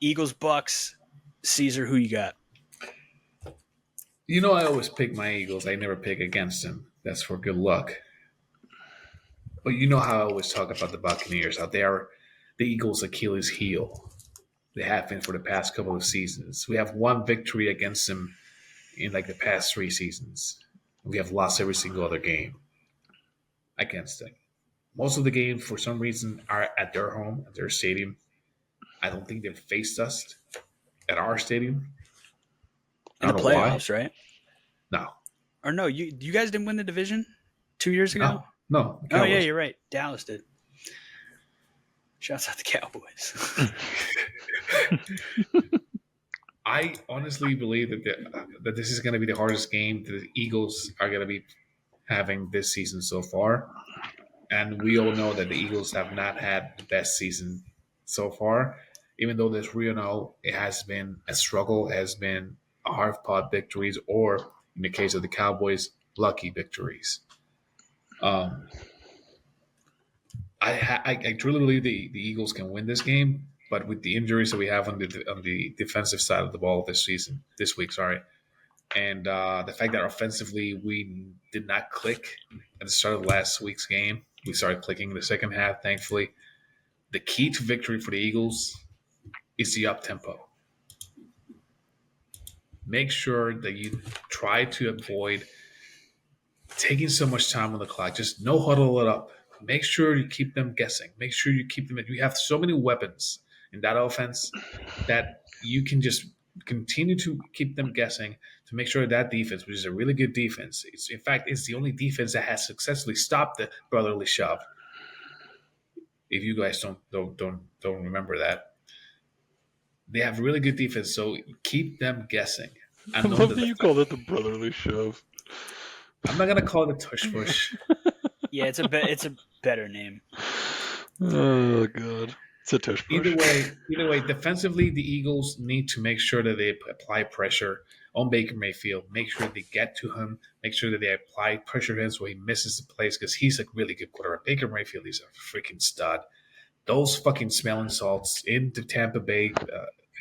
Eagles, Bucs. Caesar, who you got? You know, I always pick my Eagles. I never pick against them. That's for good luck. But you know how I always talk about the Buccaneers, how they are the Eagles' Achilles heel. They have been for the past couple of seasons. We have one victory against them in like the past 3 seasons. We have lost every single other game against them. Most of the games, for some reason, are at their home, at their stadium. I don't think they've faced us at our stadium. I In the don't know why. playoffs, right? No, Or no, you guys didn't win the division 2 years ago? no, the Oh, yeah, Cowboys. you're right. Dallas did. Shouts out the Cowboys. I honestly believe that this is going to be the hardest game that the Eagles are going to be having this season so far. And we all know that the Eagles have not had the best season so far. Even though there's 3-0, it has been a struggle, has been a hard fought victories, or in the case of the Cowboys, lucky victories. Um, I truly believe the Eagles can win this game, but with the injuries that we have on the defensive side of the ball this week, sorry, and the fact that offensively we did not click at the start of last week's game, we started clicking in the second half. Thankfully, the key to victory for the Eagles is the up tempo. Make sure that you try to avoid taking so much time on the clock. Just no huddle it up. Make sure you keep them guessing. Make sure you keep them. You have so many weapons in that offense that you can just continue to keep them guessing to make sure that defense, which is a really good defense, in fact, it's the only defense that has successfully stopped the brotherly shove. If you guys don't remember that, they have really good defense. So keep them guessing. I love that you called it the brotherly shove. I'm not gonna call it a tush push. Yeah, it's a better name. Oh god, it's a tush push. Either way, defensively, the Eagles need to make sure that they apply pressure on Baker Mayfield. Make sure they get to him. Make sure that they apply pressure to him so he misses the plays because he's a really good quarterback. Baker Mayfield is a freaking stud. Those fucking smelling salts in the Tampa Bay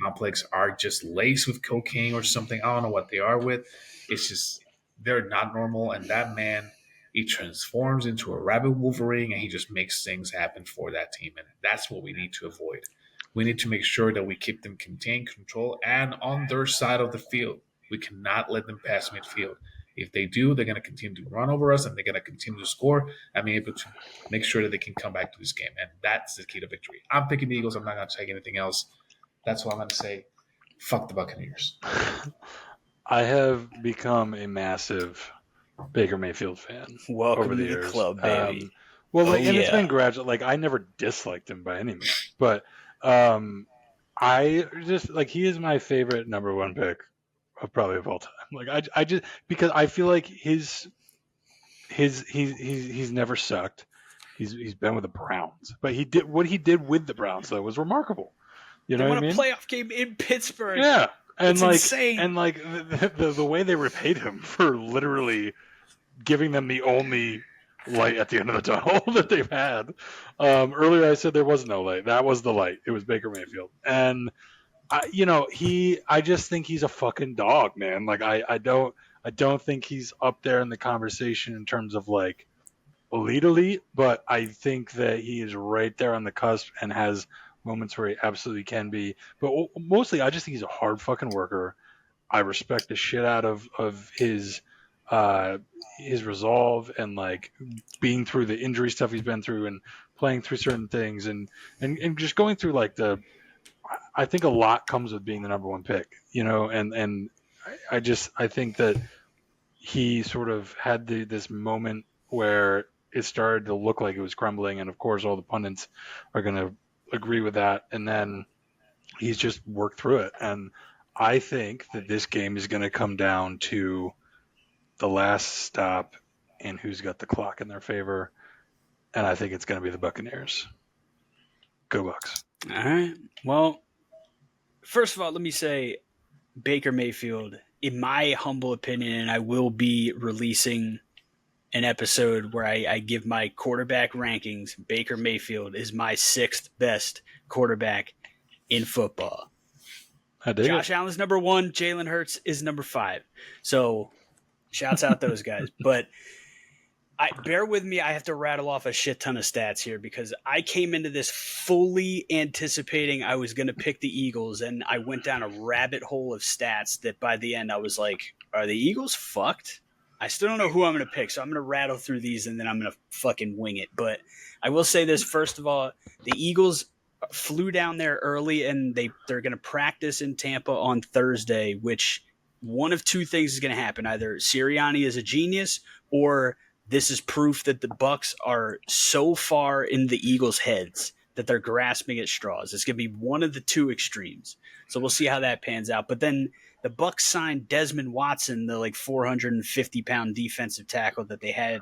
complex are just laced with cocaine or something. I don't know what they are with. It's just they're not normal, and that man he transforms into a rabid Wolverine and he just makes things happen for that team. And that's what we need to avoid. We need to make sure that we keep them contained, control, and on their side of the field. We cannot let them pass midfield. If they do, they're going to continue to run over us and they're going to continue to score and be able to make sure that they can come back to this game. And that's the key to victory. I'm picking the Eagles. I'm not going to take anything else. That's what I'm going to say. Fuck the Buccaneers. I have become a massive Baker Mayfield fan. Welcome over the to the years. club, baby. It's been gradual. Like I never disliked him by any means, but I just like he is my favorite number one pick of probably of all time. Like I just because I feel like he's never sucked. He's been with the Browns, but what he did with the Browns though was remarkable. You know what I mean? They won a playoff game in Pittsburgh. Yeah. And it's like, insane. And like the way they repaid him for literally giving them the only light at the end of the tunnel that they've had. Earlier I said there was no light. That was the light. It was Baker Mayfield. And I just think he's a fucking dog, man. Like I don't think he's up there in the conversation in terms of like elite, but I think that he is right there on the cusp and has moments where he absolutely can be. But mostly, I just think he's a hard fucking worker. I respect the shit out of his resolve and like being through the injury stuff he's been through and playing through certain things and just going through like I think a lot comes with being the number one pick, and I think that he sort of had this moment where it started to look like it was crumbling, and of course all the pundits are going to agree with that, and then he's just worked through it. And I think that this game is going to come down to the last stop and who's got the clock in their favor, and I think it's going to be the Buccaneers. Go Bucs. All right. Well, first of all, let me say Baker Mayfield, in my humble opinion, and I will be releasing an episode where I give my quarterback rankings. Baker Mayfield is my 6th best quarterback in football. I dig Josh it. Allen's number 1. Jalen Hurts is number 5. So shouts out those guys. But bear with me. I have to rattle off a shit ton of stats here because I came into this fully anticipating I was going to pick the Eagles, and I went down a rabbit hole of stats that by the end I was like, are the Eagles fucked? I still don't know who I'm going to pick, so I'm going to rattle through these and then I'm going to fucking wing it. But I will say this, first of all, the Eagles flew down there early and they're going to practice in Tampa on Thursday, which one of two things is going to happen. Either Sirianni is a genius or this is proof that the Bucs are so far in the Eagles' heads that they're grasping at straws. It's going to be one of the two extremes. So we'll see how that pans out. But then the Bucs signed Desmond Watson, the 450-pound defensive tackle that they had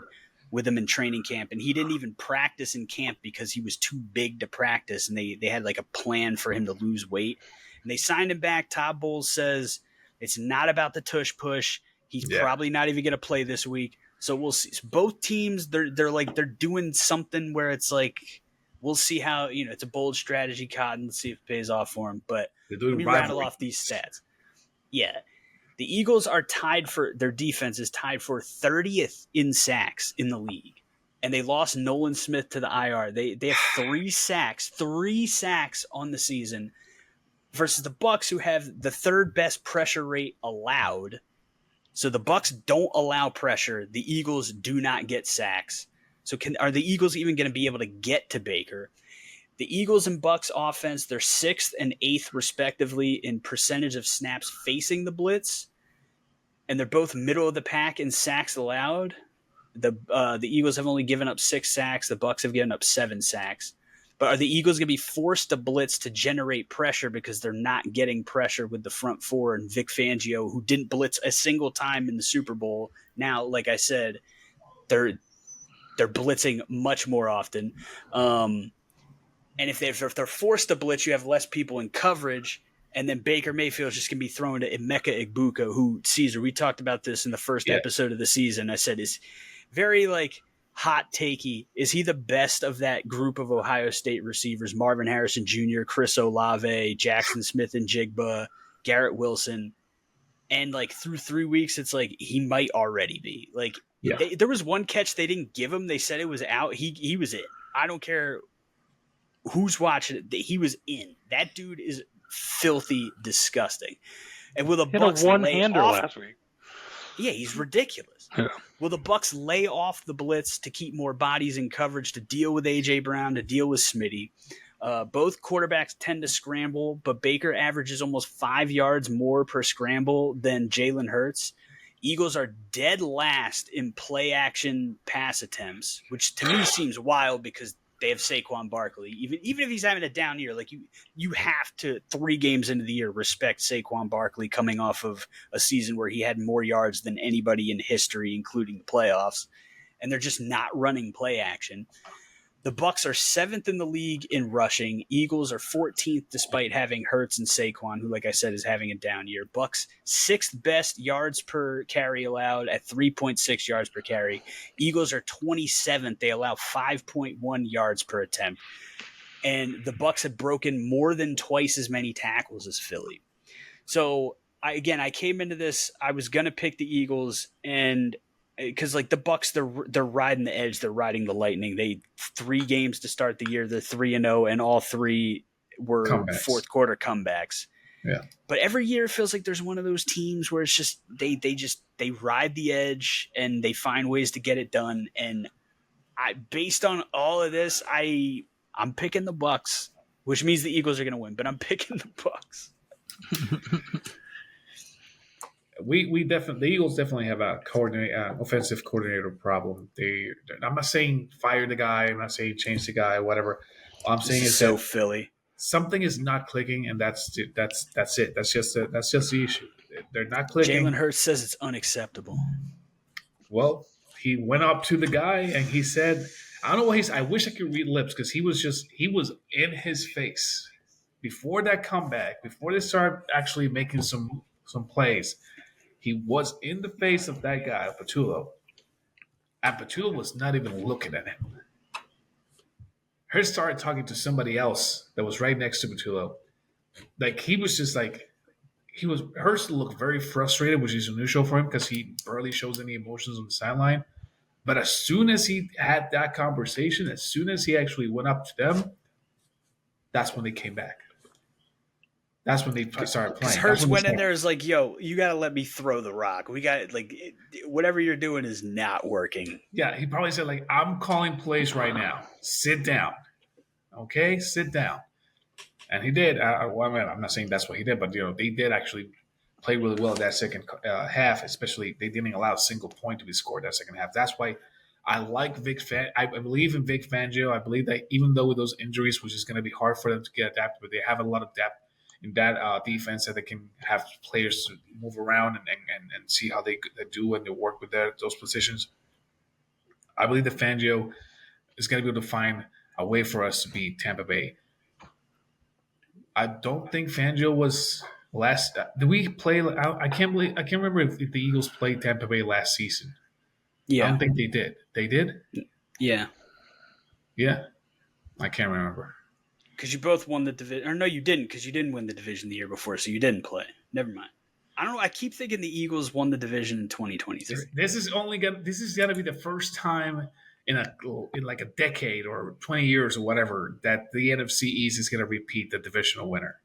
with him in training camp, and he didn't even practice in camp because he was too big to practice, and they had a plan for him to lose weight. And they signed him back. Todd Bowles says it's not about the tush push. He's probably not even going to play this week. So we'll see. Both teams, they're doing something where it's we'll see how, it's a bold strategy, Cotton. Let's see if it pays off for him. But let me rattle off these stats. Yeah. The Eagles are their defense is tied for 30th in sacks in the league. And they lost Nolan Smith to the IR. They have 3 sacks on the season versus the Bucs, who have the 3rd best pressure rate allowed. So the Bucs don't allow pressure. The Eagles do not get sacks. So are the Eagles even going to be able to get to Baker? The Eagles and Bucs offense, they're 6th and 8th respectively in percentage of snaps facing the blitz, and they're both middle of the pack in sacks allowed. The Eagles have only given up 6 sacks. The Bucs have given up 7 sacks. But are the Eagles going to be forced to blitz to generate pressure because they're not getting pressure with the front four and Vic Fangio, who didn't blitz a single time in the Super Bowl? Now, like I said, they're blitzing much more often. And if they're forced to blitz, you have less people in coverage. And then Baker Mayfield is just going to be thrown to Emeka Egbuka, who, Caesar, we talked about this in the first episode of the season. I said is very hot takey. Is he the best of that group of Ohio State receivers? Marvin Harrison Jr., Chris Olave, Jackson Smith and Jigba, Garrett Wilson. And through 3 weeks, it's he might already be. There was one catch they didn't give him. They said it was out. He was in. I don't care who's watching it. He was in. That dude is filthy disgusting. And with a Bucs one-hander last week. Yeah, he's ridiculous. Yeah. Will the Bucs lay off the blitz to keep more bodies in coverage, to deal with A.J. Brown, to deal with Smitty? Both quarterbacks tend to scramble, but Baker averages almost 5 yards more per scramble than Jalen Hurts. Eagles are dead last in play-action pass attempts, which to me seems wild because they have Saquon Barkley. Even if he's having a down year, you have to, 3 games into the year, respect Saquon Barkley coming off of a season where he had more yards than anybody in history, including the playoffs. And they're just not running play action. The Bucs are 7th in the league in rushing. Eagles are 14th despite having Hurts and Saquon, who, like I said, is having a down year. Bucs 6th best yards per carry allowed at 3.6 yards per carry. Eagles are 27th. They allow 5.1 yards per attempt. And the Bucs have broken more than twice as many tackles as Philly. So, I came into this, I was going to pick the Eagles, and because the Bucs, they're riding the edge, they're riding the lightning. They 3 games to start the year, they're 3-0, and all 3 were fourth quarter comebacks. Yeah. But every year it feels like there's one of those teams where it's just they ride the edge and they find ways to get it done. And based on all of this, I'm picking the Bucs, which means the Eagles are going to win. But I'm picking the Bucs. The Eagles definitely have a offensive coordinator problem. I'm not saying fire the guy. I'm not saying change the guy. Whatever. All I'm saying is so that Philly. Something is not clicking, and that's it. That's just the issue. They're not clicking. Jalen Hurts says it's unacceptable. Well, he went up to the guy and he said, "I don't know what he's. I wish I could read lips because he was in his face before that comeback. Before they started actually making some plays." He was in the face of that guy, Patullo. And Patullo was not even looking at him. Hurts started talking to somebody else that was right next to Patullo. He was just Hurts looked very frustrated, which is unusual for him because he barely shows any emotions on the sideline. But as soon as he had that conversation, as soon as he actually went up to them, that's when they came back. That's when they started Because playing. Hurts went in there is like, yo, you got to let me throw the rock. We got whatever you're doing is not working. Yeah, he probably said, like, I'm calling plays right now. Sit down. Okay? Sit down. And he did. I'm not saying that's what he did, but, they did actually play really well that second half, especially they didn't allow a single point to be scored that second half. That's why I like Vic I believe in Vic Fangio. I believe that even though with those injuries, which is going to be hard for them to get adapted, but they have a lot of depth in that defense that they can have players to move around and see how they do and they work with those positions. I believe that Fangio is going to be able to find a way for us to beat Tampa Bay. I don't think Fangio was last. Did we play? I can't remember if the Eagles played Tampa Bay last season. Yeah. I don't think they did. They did? Yeah. Yeah. I can't remember. Because you both won the division. Or no, you didn't, because you didn't win the division the year before, so you didn't play. Never mind. I don't know. I keep thinking the Eagles won the division in 2023. This is gonna be the first time in like a decade or 20 years or whatever that the NFC East is gonna repeat the divisional winner.